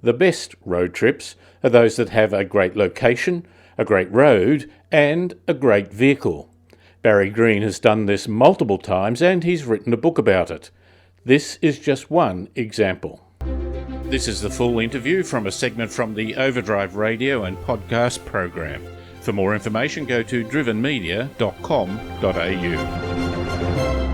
The best road trips are those that have a great location, a great road, and a great vehicle. Barry Green has done this multiple times and he's written a book about it. This is just one example. This is the full interview from a segment from the Overdrive radio and podcast program. For more information, go to drivenmedia.com.au.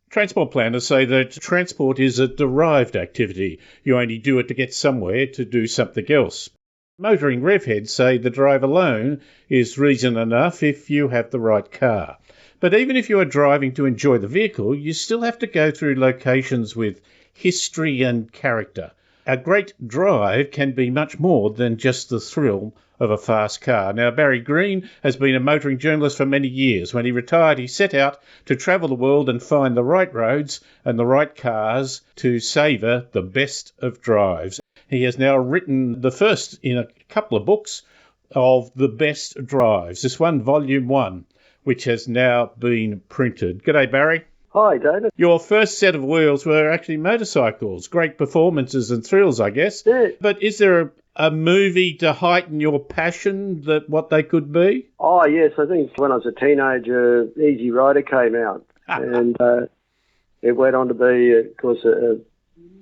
Transport planners say that transport is a derived activity. You only do it to get somewhere to do something else. Motoring revheads say the drive alone is reason enough if you have the right car. But even if you are driving to enjoy the vehicle, you still have to go through locations with history and character. A great drive can be much more than just the thrill of a fast car. Now, Barry Green has been a motoring journalist for many years. When he retired, he set out to travel the world and find the right roads and the right cars to savour the best of drives. He has now written the first in a couple of books of the best drives. This one, Volume 1, which has now been printed. G'day, Barry. Hi, David. Your first set of wheels were actually motorcycles. Great performances and thrills, I guess. Yeah. But is there a movie to heighten your passion that what they could be? Oh, yes. I think when I was a teenager, Easy Rider came out. And it went on to be, of course,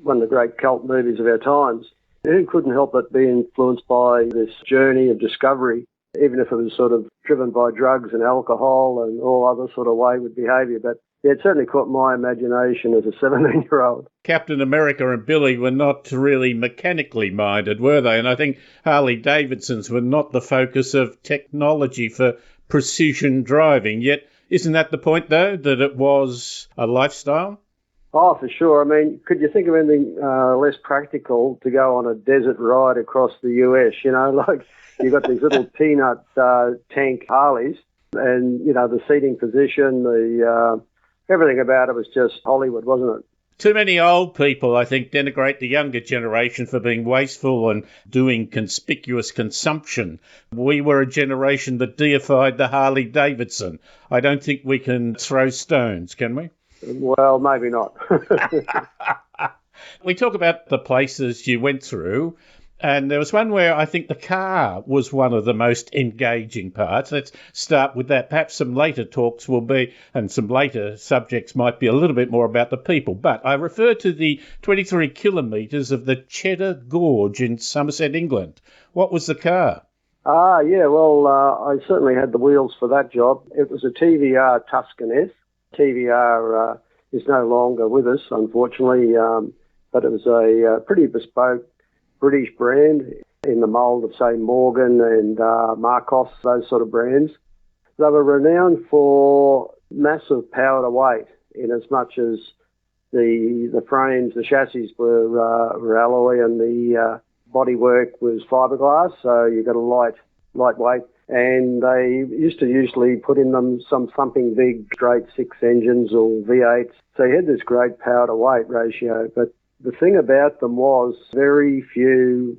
one of the great cult movies of our times. Who couldn't help but be influenced by this journey of discovery, even if it was sort of driven by drugs and alcohol and all other sort of wayward behaviour. But yeah, it certainly caught my imagination as a 17-year-old. Captain America and Billy were not really mechanically minded, were they? And I think Harley Davidsons were not the focus of technology for precision driving. Yet, isn't that the point, though, that it was a lifestyle? Oh, for sure. I mean, could you think of anything less practical to go on a desert ride across the US? You know, like you've got these little peanut tank Harleys and, you know, the seating position, everything about it was just Hollywood, wasn't it? Too many old people, I think, denigrate the younger generation for being wasteful and doing conspicuous consumption. We were a generation that deified the Harley Davidson. I don't think we can throw stones, can we? Well, maybe not. We talk about the places you went through, and there was one where I think the car was one of the most engaging parts. Let's start with that. Perhaps some later talks will be, and some later subjects might be a little bit more about the people. But I refer to the 23 kilometres of the Cheddar Gorge in Somerset, England. What was the car? Yeah, well, I certainly had the wheels for that job. It was a TVR Tuscan S. TVR is no longer with us, unfortunately, but it was a pretty bespoke British brand in the mould of, say, Morgan and Marcos, those sort of brands. They were renowned for massive power to weight, in as much as the frames, the chassis were alloy and the bodywork was fiberglass, so you got a lightweight. And they used to usually put in them some thumping big straight six engines or V8s. So you had this great power to weight ratio. But the thing about them was very few,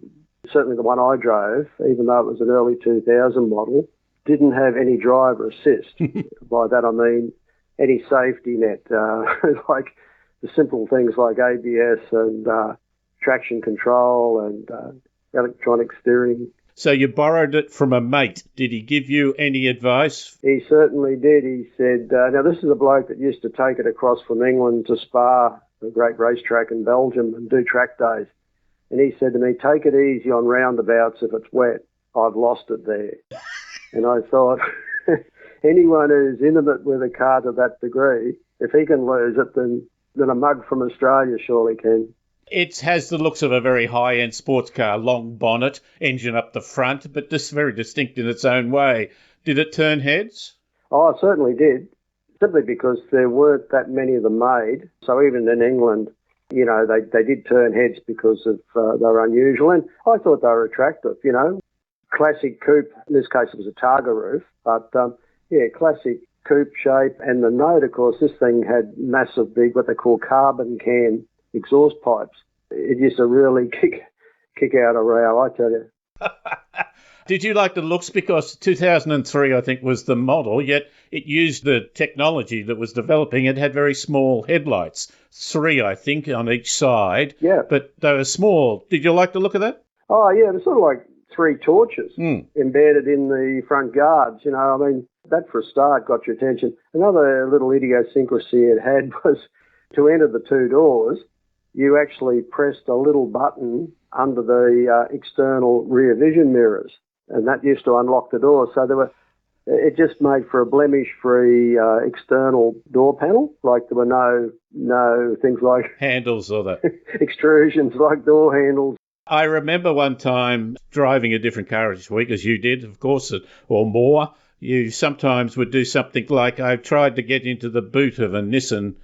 certainly the one I drove, even though it was an early 2000 model, didn't have any driver assist. By that I mean any safety net, like the simple things like ABS and traction control and electronic steering. So you borrowed it from a mate. Did he give you any advice? He certainly did. He said, now this is a bloke that used to take it across from England to Spa, a great racetrack in Belgium, and do track days. And he said to me, take it easy on roundabouts if it's wet. I've lost it there. And I thought, anyone who's intimate with a car to that degree, if he can lose it, then a mug from Australia surely can. It has the looks of a very high-end sports car, long bonnet, engine up the front, but just very distinct in its own way. Did it turn heads? Oh, it certainly did, simply because there weren't that many of them made. So even in England, you know, they did turn heads because of they were unusual. And I thought they were attractive, you know. Classic coupe, in this case it was a Targa roof, but classic coupe shape. And the note, of course, this thing had massive big, what they call carbon can exhaust pipes. It used to really kick out a row, I tell you. Did you like the looks? Because 2003, I think, was the model, yet it used the technology that was developing. It had very small headlights, 3, I think, on each side. Yeah. But they were small. Did you like the look of that? Oh, yeah, they're sort of like 3 torches embedded in the front guards. You know, I mean, that for a start got your attention. Another little idiosyncrasy it had was to enter the 2 doors, you actually pressed a little button under the external rear vision mirrors, and that used to unlock the door. So it just made for a blemish-free external door panel. Like there were no things like handles or that extrusions like door handles. I remember one time driving a different car each week, as you did, of course, or more. You sometimes would do something like I tried to get into the boot of a Nissan,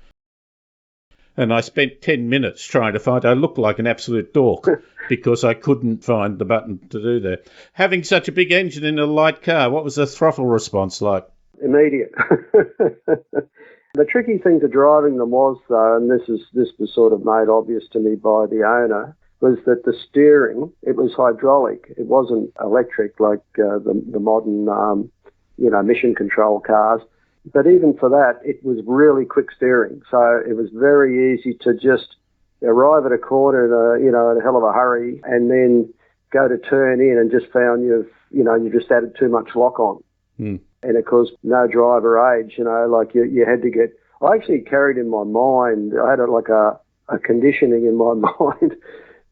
and I spent 10 minutes trying to find. I looked like an absolute dork because I couldn't find the button to do that. Having such a big engine in a light car, what was the throttle response like? Immediate. The tricky thing to driving them was, though, and this was sort of made obvious to me by the owner, was that the steering, it was hydraulic. It wasn't electric like the modern, mission control cars. But even for that, it was really quick steering. So it was very easy to just arrive at a corner in a hell of a hurry and then go to turn in and just found you just added too much lock on. And of course, no driver age, like you had to get, I actually carried in my mind, I had a conditioning in my mind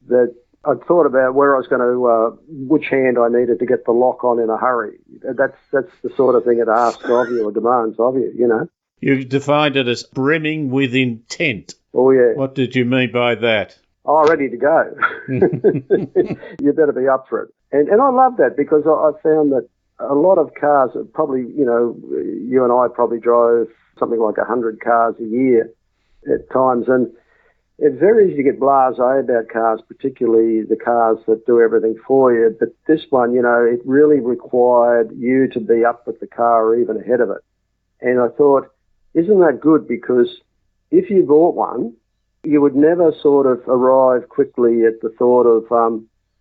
that I'd thought about where I was going to, which hand I needed to get the lock on in a hurry. That's the sort of thing it asks of you or demands of you, You defined it as brimming with intent. Oh, yeah. What did you mean by that? Oh, ready to go. You better be up for it. And I love that because I found that a lot of cars, probably, you and I probably drove something like 100 cars a year at times, and it's very easy to get blasé about cars, particularly the cars that do everything for you. But this one, it really required you to be up with the car or even ahead of it. And I thought, isn't that good? Because if you bought one, you would never sort of arrive quickly at the thought of,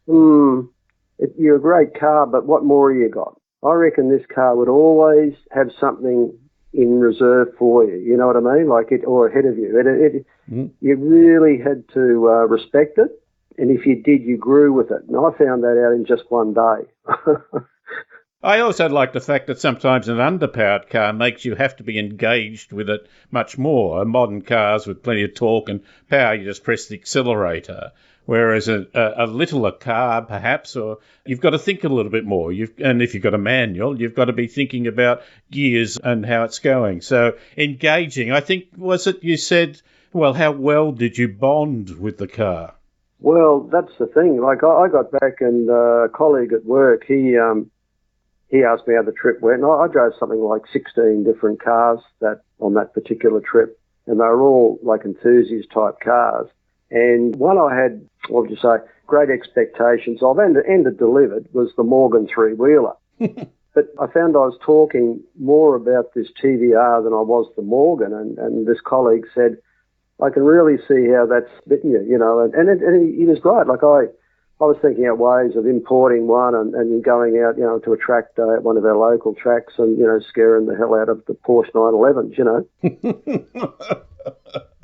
you're a great car, but what more you got? I reckon this car would always have something in reserve for you, you know what I mean? Like it, or ahead of you. You really had to respect it, and if you did, you grew with it. And I found that out in just one day. I also like the fact that sometimes an underpowered car makes you have to be engaged with it much more. Modern cars with plenty of torque and power, you just press the accelerator. Whereas a littler car, perhaps, or you've got to think a little bit more. And if you've got a manual, you've got to be thinking about gears and how it's going. So engaging, I think, was it you said, well, how well did you bond with the car? Well, that's the thing. Like I got back and a colleague at work, he asked me how the trip went. And I drove something like 16 different cars on that particular trip. And they were all like enthusiast type cars. And one I had, what would you say, great expectations of and delivered was the Morgan three-wheeler. But I found I was talking more about this TVR than I was the Morgan. And this colleague said, I can really see how that's bitten you, and he was right. Like I was thinking out ways of importing one and going out, to a track day at one of our local tracks and, scaring the hell out of the Porsche 911s,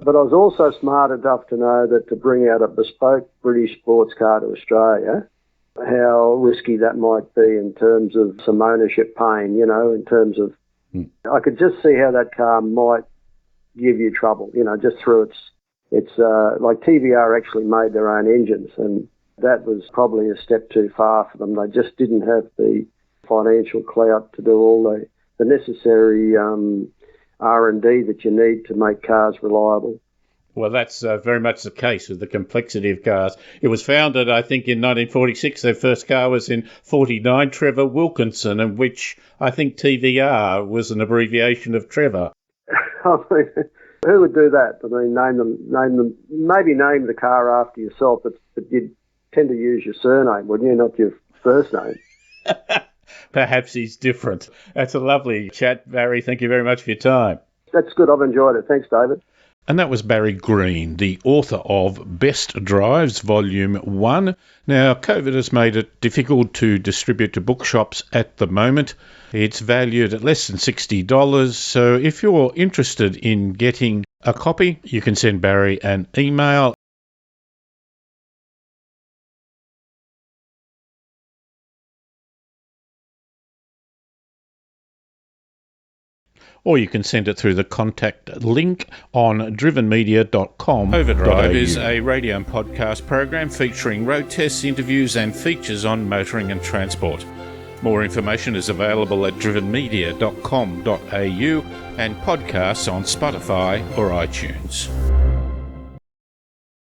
But I was also smart enough to know that to bring out a bespoke British sports car to Australia, how risky that might be in terms of some ownership pain, in terms of, I could just see how that car might give you trouble, just through its like TVR actually made their own engines, and that was probably a step too far for them. They just didn't have the financial clout to do all the necessary R&D that you need to make cars reliable. Well, that's very much the case with the complexity of cars. It was founded, I think, in 1946. Their first car was in 49, Trevor Wilkinson, and which I think TVR was an abbreviation of Trevor. I mean, who would do that? I mean, maybe name the car after yourself, but you'd tend to use your surname, wouldn't you, not your first name? Perhaps he's different. That's a lovely chat, Barry. Thank you very much for your time. That's good. I've enjoyed it. Thanks, David. And that was Barry Green, the author of Best Drives, Volume 1. Now, COVID has made it difficult to distribute to bookshops at the moment. It's valued at less than $60, so if you're interested in getting a copy, you can send Barry an email. Or you can send it through the contact link on drivenmedia.com. Overdrive is a radio and podcast program featuring road tests, interviews and features on motoring and transport. More information is available at drivenmedia.com.au and podcasts on Spotify or iTunes.